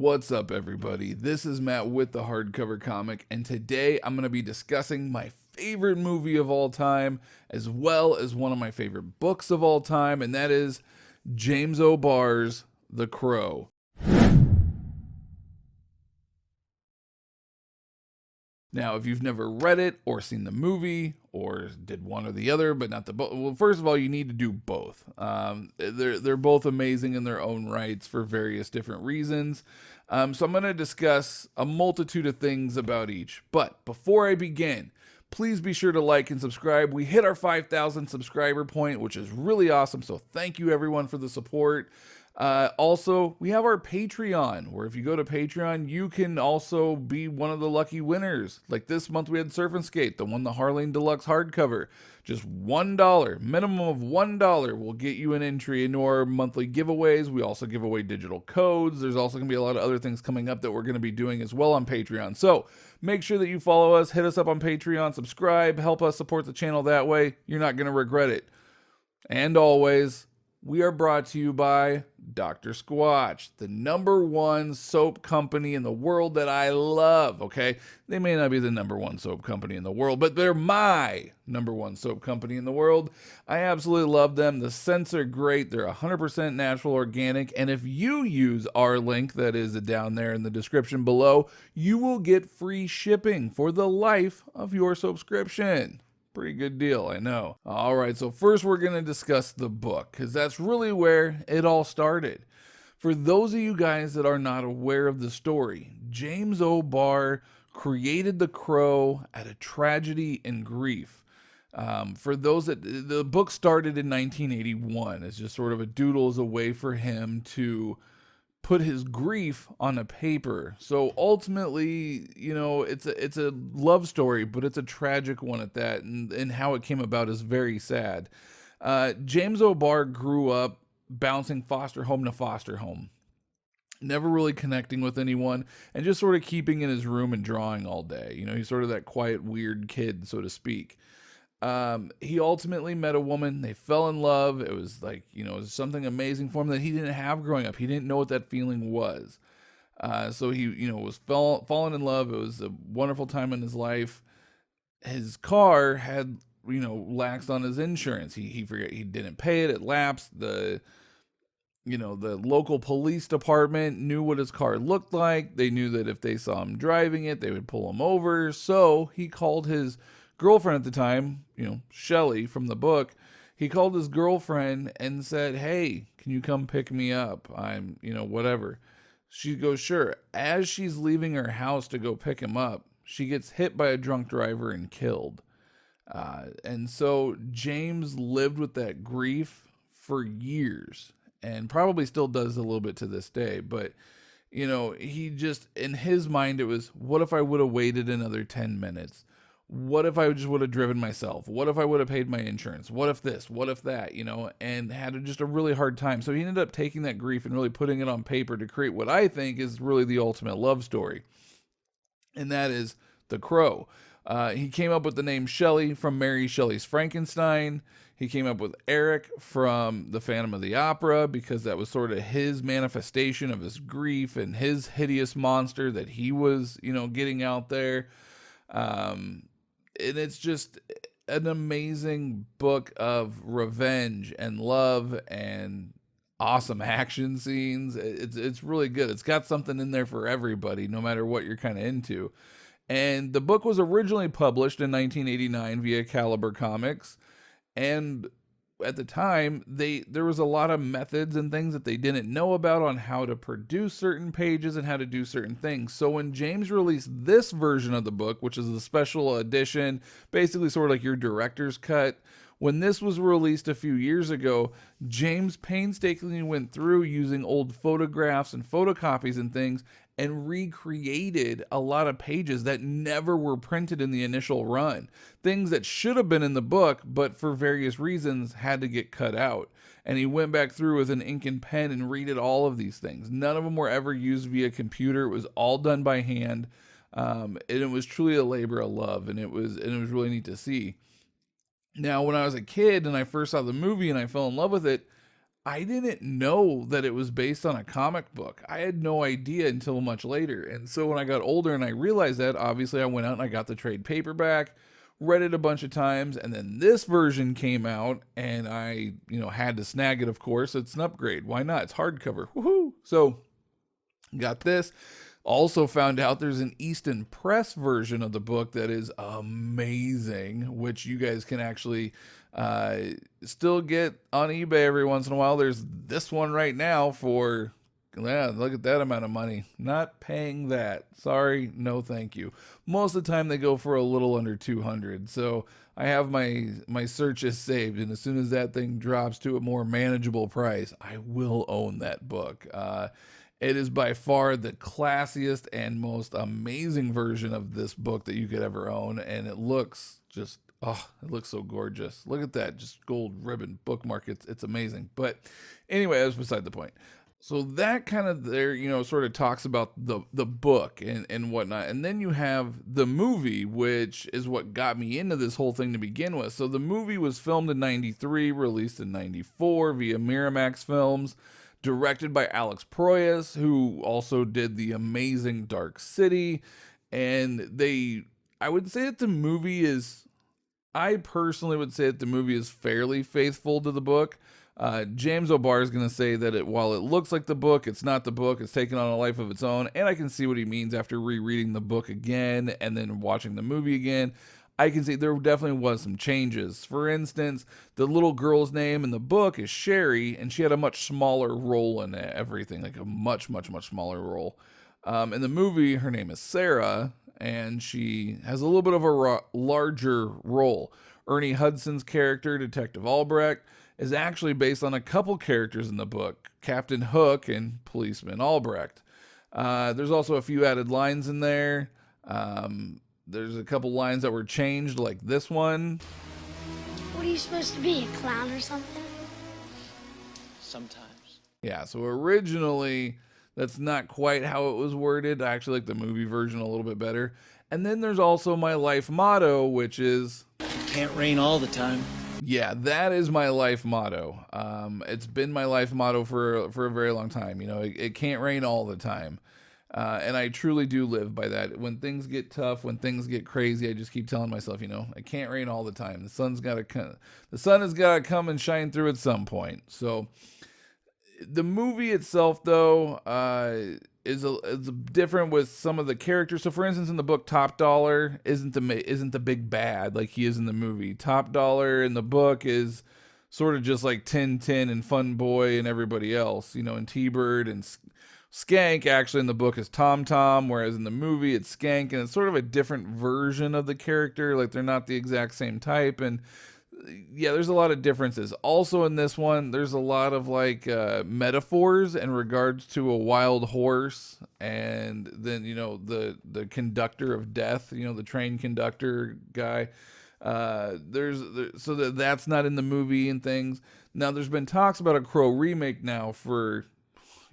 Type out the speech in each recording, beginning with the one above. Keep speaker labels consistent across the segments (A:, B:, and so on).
A: What's up, everybody? This is Matt with the Hardcover Comic, and today I'm going to be discussing my favorite movie of all time, as well as one of my favorite books of all time, and that is James O'Barr's The Crow. Now, if you've never read it or seen the movie or did one or the other, but not the both, well, first of all, you need to do both. They're both amazing in their own rights for various different reasons. So I'm going to discuss a multitude of things about each. But before I begin, please be sure to like and subscribe. We hit our 5,000 subscriber point, which is really awesome. So thank you everyone for the support. Also, we have our Patreon, where if you go to Patreon, you can also be one of the lucky winners. Like this month, we had Surf and Skate, the Harleen Deluxe hardcover. Just $1, minimum of $1 will get you an entry into our monthly giveaways. We also give away digital codes. There's also going to be a lot of other things coming up that we're going to be doing as well on Patreon. So make sure that you follow us, hit us up on Patreon, subscribe, help us support the channel that way. You're not going to regret it. And always, we are brought to you by Dr. Squatch, the #1 soap company in the world that I love, okay? They may not be the #1 soap company in the world, but they're my #1 soap company in the world. I absolutely love them. The scents are great. They're 100% natural, organic, and if you use our link that is down there in the description below, you will get free shipping for the life of your subscription. Pretty good deal, I know. All right, so first we're going to discuss the book, because that's really where it all started. For those of you guys that are not aware of the story, James O'Barr created The Crow out of tragedy and grief. For those that, the book started in 1981 as just sort of a doodle, as a way for him to put his grief on a paper. So ultimately, you know, it's a love story, but it's a tragic one at that, and how it came about is very sad. James O'Barr grew up bouncing foster home to foster home, never really connecting with anyone, and just sort of keeping in his room and drawing all day. You know, he's sort of that quiet, weird kid, so to speak. He ultimately met a woman. They fell in love. It was like, you know, it was something amazing for him that he didn't have growing up. He didn't know what that feeling was. So he, you know, was fallen in love. It was a wonderful time in his life. His car had, you know, laxed on his insurance. He forgot, he didn't pay it. It lapsed. The local police department knew what his car looked like. They knew that if they saw him driving it, they would pull him over. So he called his girlfriend at the time, you know, Shelly from the book. He called his girlfriend and said, "Hey, can you come pick me up? I'm, you know, whatever." She goes, "Sure." As she's leaving her house to go pick him up, she gets hit by a drunk driver and killed. And so James lived with that grief for years, and probably still does a little bit to this day. But, you know, he just, in his mind, it was, what if I would have waited another 10 minutes? What if I just would have driven myself? What if I would have paid my insurance? What if this? What if that? You know, and had just a really hard time. So he ended up taking that grief and really putting it on paper to create what I think is really the ultimate love story. And that is The Crow. He came up with the name Shelley from Mary Shelley's Frankenstein. He came up with Eric from The Phantom of the Opera, because that was sort of his manifestation of his grief and his hideous monster that he was, you know, getting out there. And it's just an amazing book of revenge and love and awesome action scenes. It's really good. It's got something in there for everybody, no matter what you're kind of into. And the book was originally published in 1989 via Caliber Comics, and at the time, there was a lot of methods and things that they didn't know about on how to produce certain pages and how to do certain things. So when James released this version of the book, which is the special edition, basically sort of like your director's cut, when this was released a few years ago, James painstakingly went through using old photographs and photocopies and things and recreated a lot of pages that never were printed in the initial run. Things that should have been in the book, but for various reasons had to get cut out. And he went back through with an ink and pen and redid all of these things. None of them were ever used via computer. It was all done by hand. And it was truly a labor of love, and it was really neat to see. Now, when I was a kid and I first saw the movie and I fell in love with it, I didn't know that it was based on a comic book. I had no idea until much later. And so when I got older and I realized that, obviously I went out and I got the trade paperback, read it a bunch of times, and then this version came out and I, had to snag it, of course. It's an upgrade. Why not? It's hardcover. Woohoo! So got this. Also found out there's an Easton Press version of the book that is amazing, which you guys can actually still get on eBay every once in a while. There's this one right now for, yeah, look at that amount of money. Not paying that. Sorry, no thank you. Most of the time they go for a little under 200. So I have my searches saved, and as soon as that thing drops to a more manageable price, I will own that book. It is by far the classiest and most amazing version of this book that you could ever own. And it looks just, it looks so gorgeous. Look at that, just gold ribbon bookmark. It's amazing. But anyway, that's beside the point. So that kind of there, sort of talks about the book and whatnot. And then you have the movie, which is what got me into this whole thing to begin with. So the movie was filmed in 93, released in 94 via Miramax Films, directed by Alex Proyas, who also did the amazing Dark City. And I would say that I personally would say that the movie is fairly faithful to the book. James O'Barr is going to say that while it looks like the book, it's not the book. It's taken on a life of its own. And I can see what he means after rereading the book again and then watching the movie again. I can see there definitely was some changes. For instance, the little girl's name in the book is Sherry, and she had a much smaller role in everything, like a much, much, much smaller role. In the movie, her name is Sarah, and she has a little bit of a larger role. Ernie Hudson's character, Detective Albrecht, is actually based on a couple characters in the book, Captain Hook and Policeman Albrecht. There's also a few added lines in there. There's a couple lines that were changed, like this one.
B: What are you supposed to be, a clown or something?
C: Sometimes.
A: Yeah, so originally, that's not quite how it was worded. I actually like the movie version a little bit better. And then there's also my life motto, which is...
C: It can't rain all the time.
A: Yeah, that is my life motto. It's been my life motto for a very long time. It can't rain all the time. And I truly do live by that. When things get tough, when things get crazy, I just keep telling myself, it can't rain all the time. The sun has got to come and shine through at some point. So the movie itself, though, is different with some of the characters. So, for instance, in the book, Top Dollar isn't the big bad like he is in the movie. Top Dollar in the book is sort of just like Tintin and Fun Boy and everybody else, and T-Bird and Skank actually in the book is Tom Tom, whereas in the movie it's Skank, and it's sort of a different version of the character. Like they're not the exact same type, and yeah, there's a lot of differences. Also in this one, there's a lot of metaphors in regards to a wild horse, and then the conductor of death, the train conductor guy. So that's not in the movie and things. Now there's been talks about a Crow remake now for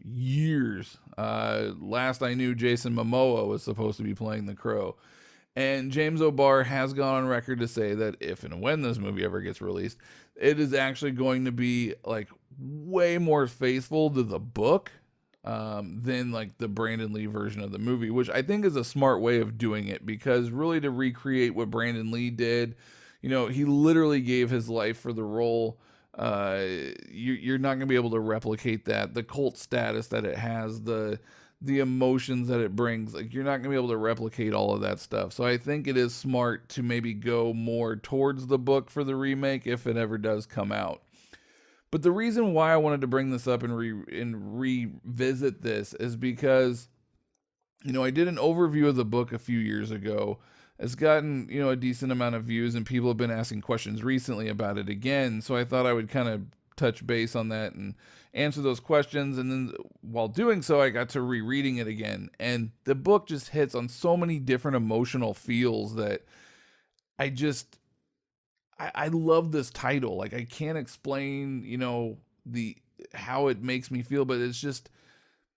A: years. Last I knew, Jason Momoa was supposed to be playing the Crow. And James O'Barr has gone on record to say that if and when this movie ever gets released, it is actually going to be way more faithful to the book than the Brandon Lee version of the movie, which I think is a smart way of doing it, because really to recreate what Brandon Lee did, he literally gave his life for the role. You're not going to be able to replicate that. The cult status that it has, the emotions that it brings, you're not going to be able to replicate all of that stuff. So I think it is smart to maybe go more towards the book for the remake if it ever does come out. But the reason why I wanted to bring this up and revisit this is because, I did an overview of the book a few years ago. It's gotten, a decent amount of views, and people have been asking questions recently about it again. So I thought I would kind of touch base on that and answer those questions. And then while doing so, I got to rereading it again. And the book just hits on so many different emotional feels that I love this title. I can't explain, how it makes me feel, but it's just,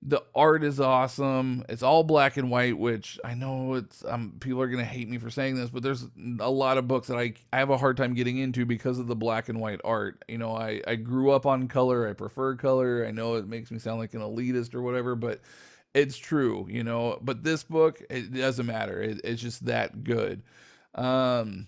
A: The art is awesome. It's all black and white, which I know it's people are gonna hate me for saying this, but there's a lot of books that I have a hard time getting into because of the black and white art. You know, I grew up on color. I prefer color. I know it makes me sound like an elitist or whatever, but it's true. You know, but this book, it doesn't matter. It's just that good. Um,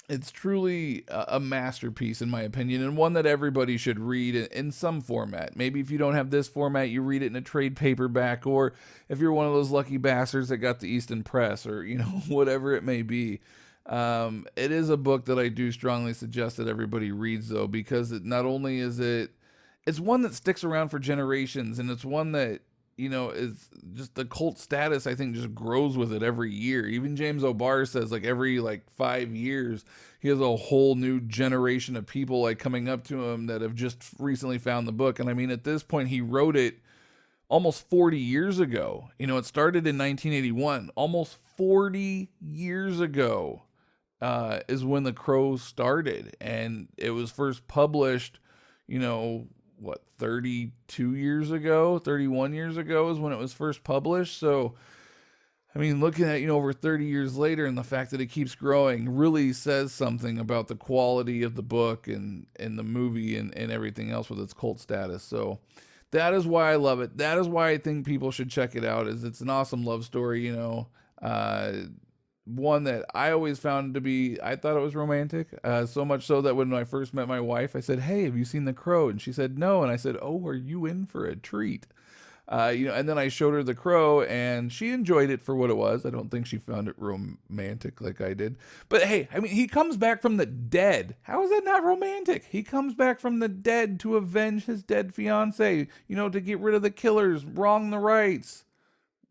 A: it's truly a masterpiece in my opinion, and one that everybody should read in some format. Maybe if you don't have this format, you read it in a trade paperback, or if you're one of those lucky bastards that got the Easton Press, or you know, whatever it may be. It is a book that I do strongly suggest that everybody reads, though, because not only is it's one that sticks around for generations, and it's one that, you know, is just the cult status, I think, just grows with it every year. Even James O'Barr says, like, every, like, 5 years, he has a whole new generation of people, like, coming up to him that have just recently found the book. And I mean, at this point, he wrote it almost 40 years ago. You know, it started in 1981. Almost 40 years ago is when The Crow started. And it was first published, you know, what, 32 years ago, 31 years ago is when it was first published. So, I mean, looking at, you know, over 30 years later, and the fact that it keeps growing really says something about the quality of the book and the movie and everything else with its cult status. So that is why I love it. That is why I think people should check it out, is it's an awesome love story, you know. One that I always found to be, I thought it was romantic, so much so that when I first met my wife, I said, "Hey, have you seen The Crow?" And she said, "No." And I said, "Oh, are you in for a treat?" You know, and then I showed her The Crow, and she enjoyed it for what it was. I don't think she found it romantic like I did. But hey, I mean, he comes back from the dead. How is that not romantic? He comes back from the dead to avenge his dead fiance, you know, to get rid of the killers, wrong the rights.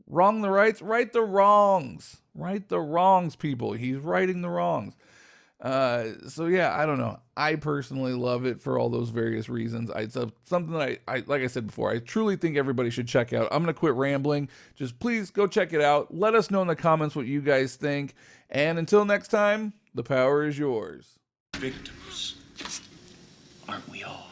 A: Wrong the rights, right the wrongs. Right the wrongs, people. He's righting the wrongs. So yeah, I don't know. I personally love it for all those various reasons. It's something that I like I said before, I truly think everybody should check out. I'm gonna quit rambling. Just please go check it out. Let us know in the comments what you guys think. And until next time, the power is yours.
C: Victims, aren't we all?